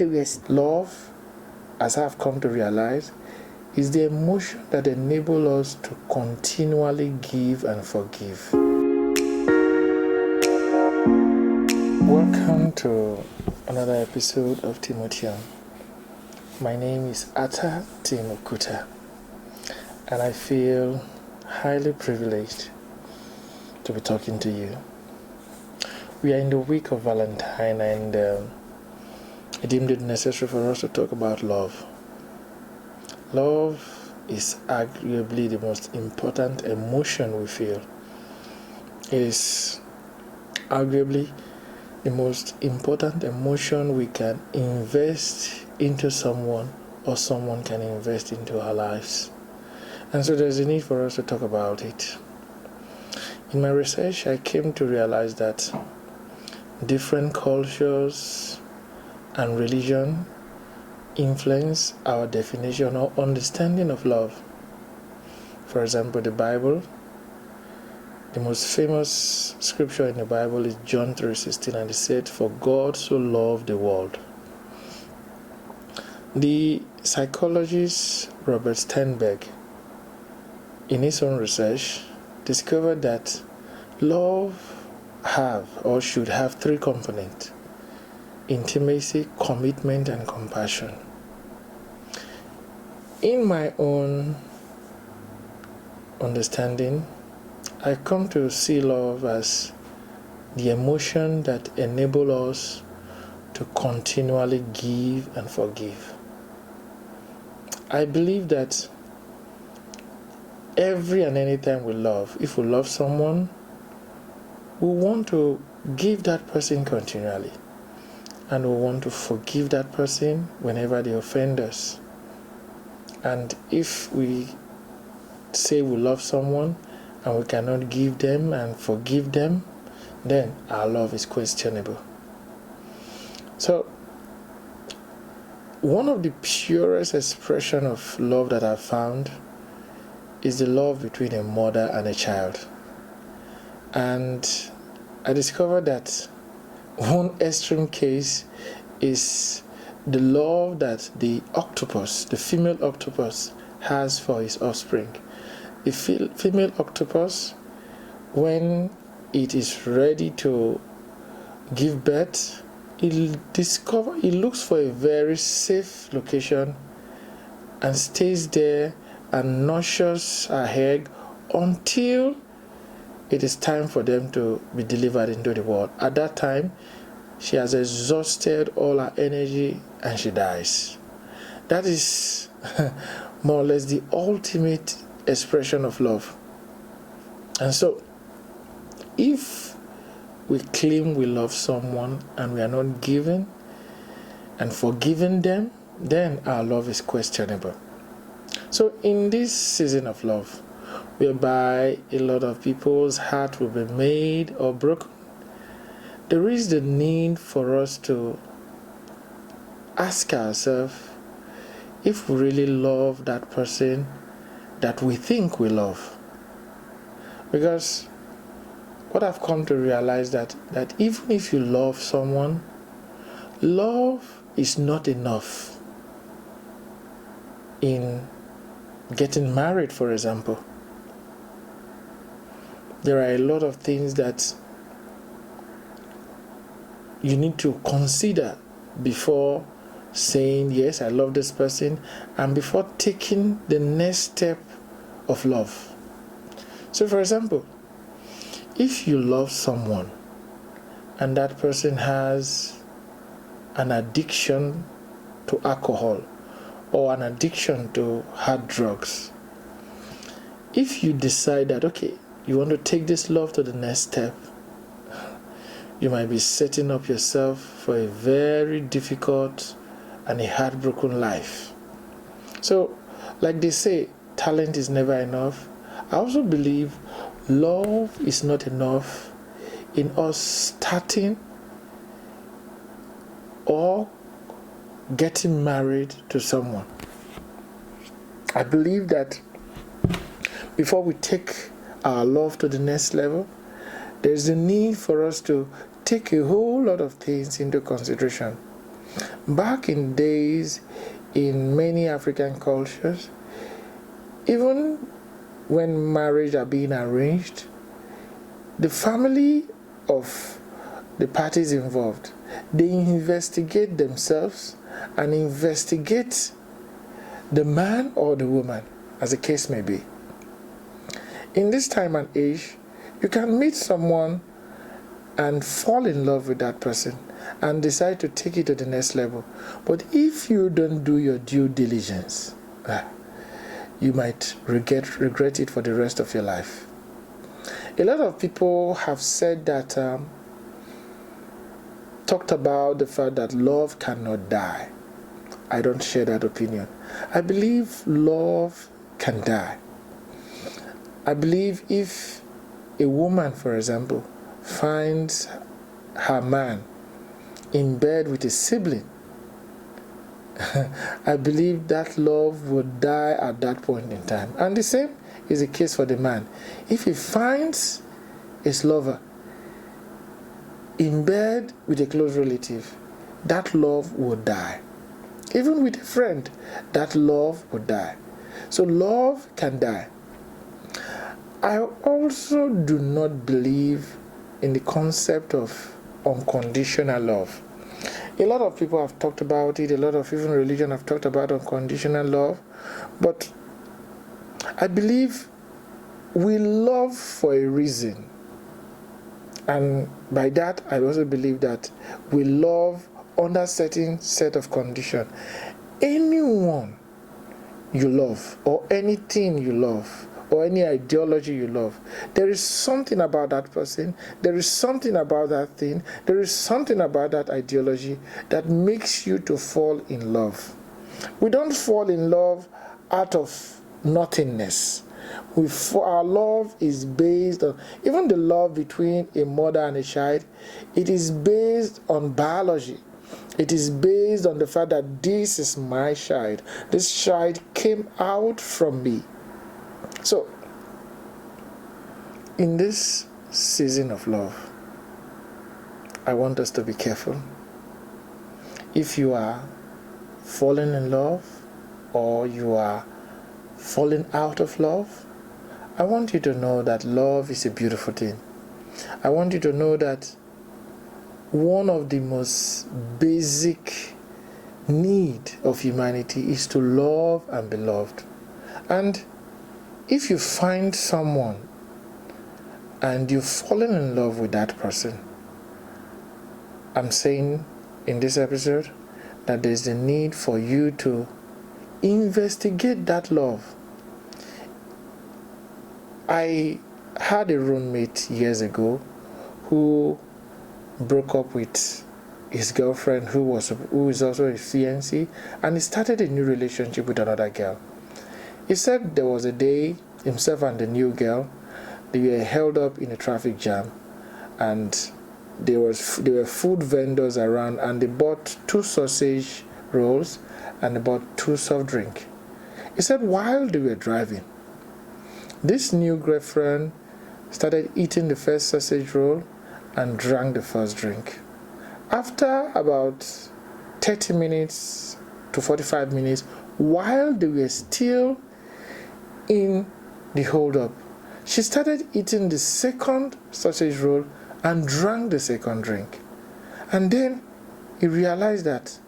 Love, as I've come to realize, is the emotion that enables us to continually give and forgive. Welcome to another episode of Timothean. My name is Atta Timokuta, and I feel highly privileged to be talking to you. We are in the week of Valentine, and I deemed it necessary for us to talk about love. Love is arguably the most important emotion we feel. It is arguably the most important emotion we can invest into someone, or someone can invest into our lives. And so there's a need for us to talk about it. In my research, I came to realize that different cultures and religion influence our definition or understanding of love. For example, the Bible. The most famous scripture in the Bible is John 3:16, and it said, "For God so loved the world." The psychologist Robert Sternberg, in his own research, discovered that love should have three components: intimacy, commitment, and compassion. In my own understanding, I come to see love as the emotion that enables us to continually give and forgive. I believe that every and any time we love, if we love someone, we want to give that person continually, and we want to forgive that person whenever they offend us. And if we say we love someone and we cannot give them and forgive them, then our love is questionable. So, one of the purest expressions of love that I've found is the love between a mother and a child. And I discovered that one extreme case is the love that the female octopus, has for its offspring. The female octopus, when it is ready to give birth, it looks for a very safe location and stays there and nurtures her egg until it is time for them to be delivered into the world. At that time, she has exhausted all her energy and she dies. That is more or less the ultimate expression of love. And so, if we claim we love someone and we are not giving and forgiving them, then our love is questionable. So in this season of love, whereby a lot of people's heart will be made or broken, there is the need for us to ask ourselves if we really love that person that we think we love. Because what I've come to realize that even if you love someone, love is not enough. In getting married, for example, there are a lot of things that you need to consider before saying, yes, I love this person, and before taking the next step of love. So, for example, if you love someone and that person has an addiction to alcohol or an addiction to hard drugs, if you decide that, okay, you want to take this love to the next step, you might be setting up yourself for a very difficult and a heartbroken life. So, like they say, talent is never enough. I also believe love is not enough in us starting or getting married to someone. I believe that before we take our love to the next level, there's a need for us to take a whole lot of things into consideration. Back in days, in many African cultures, even when marriage are being arranged, the family of the parties involved, they investigate themselves and investigate the man or the woman, as the case may be. In this time and age, you can meet someone and fall in love with that person and decide to take it to the next level. But if you don't do your due diligence, you might regret it for the rest of your life. A lot of people have said that, talked about the fact that love cannot die. I don't share that opinion. I believe love can die. I believe if a woman, for example, finds her man in bed with a sibling, I believe that love would die at that point in time. And the same is the case for the man. If he finds his lover in bed with a close relative, that love would die. Even with a friend, that love would die. So love can die. I also do not believe in the concept of unconditional love. A lot of people have talked about it, a lot of even religion have talked about unconditional love, but I believe we love for a reason. And by that, I also believe that we love under certain set of conditions. Anyone you love, or anything you love, or any ideology you love, there is something about that person, there is something about that thing, there is something about that ideology that makes you to fall in love. We don't fall in love out of nothingness. Our love is based on, even the love between a mother and a child, it is based on biology. It is based on the fact that this is my child. This child came out from me. So, in this season of love, I want us to be careful. If you are falling in love or you are falling out of love, I want you to know that love is a beautiful thing. I want you to know that one of the most basic need of humanity is to love and be loved. And if you find someone and you've fallen in love with that person, I'm saying in this episode that there's a need for you to investigate that love. I had a roommate years ago who broke up with his girlfriend who is also a fiancé, and he started a new relationship with another girl. He said there was a day himself and the new girl, they were held up in a traffic jam, and there were food vendors around, and they bought 2 sausage rolls and they bought 2 soft drinks. He said while they were driving, this new girlfriend started eating the first sausage roll and drank the first drink. After about 30 minutes to 45 minutes, while they were still in the hold-up, she started eating the second sausage roll and drank the second drink. And then he realized that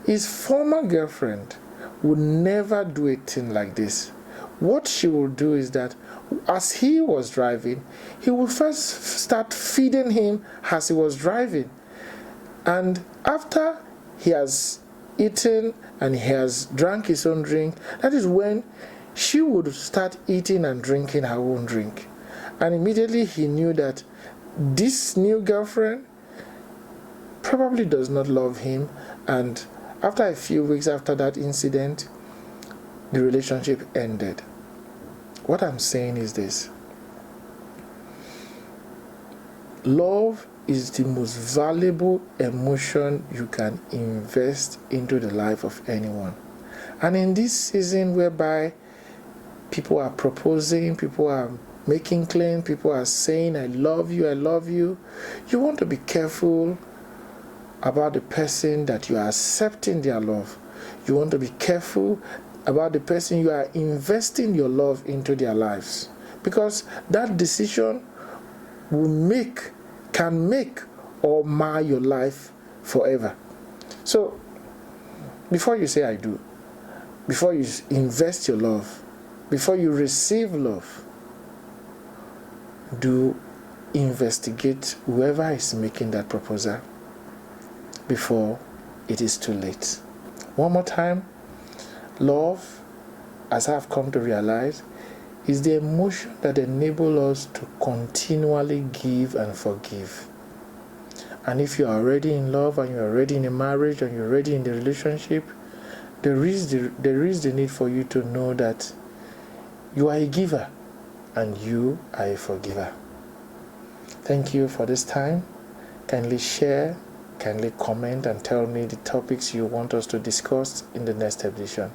his former girlfriend would never do a thing like this. What she would do is that as he was driving, he would first start feeding him as he was driving. And after he has eaten and he has drank his own drink, that is when she would start eating and drinking her own drink. And immediately he knew that this new girlfriend probably does not love him. And after a few weeks after that incident, the relationship ended. What I'm saying is this: love is the most valuable emotion you can invest into the life of anyone. And in this season whereby people are proposing, people are making claims, people are saying, I love you, you want to be careful about the person that you are accepting their love. You want to be careful about the person you are investing your love into their lives, because that decision can make or mar your life forever. So before you say I do, before you invest your love, before you receive love, do investigate whoever is making that proposal before it is too late. One more time, love, as I've come to realize, is the emotion that enables us to continually give and forgive. And if you are already in love and you're already in a marriage and you're already in the relationship, there is the need for you to know that you are a giver and you are a forgiver. Thank you for this time. Kindly share, kindly comment, and tell me the topics you want us to discuss in the next edition.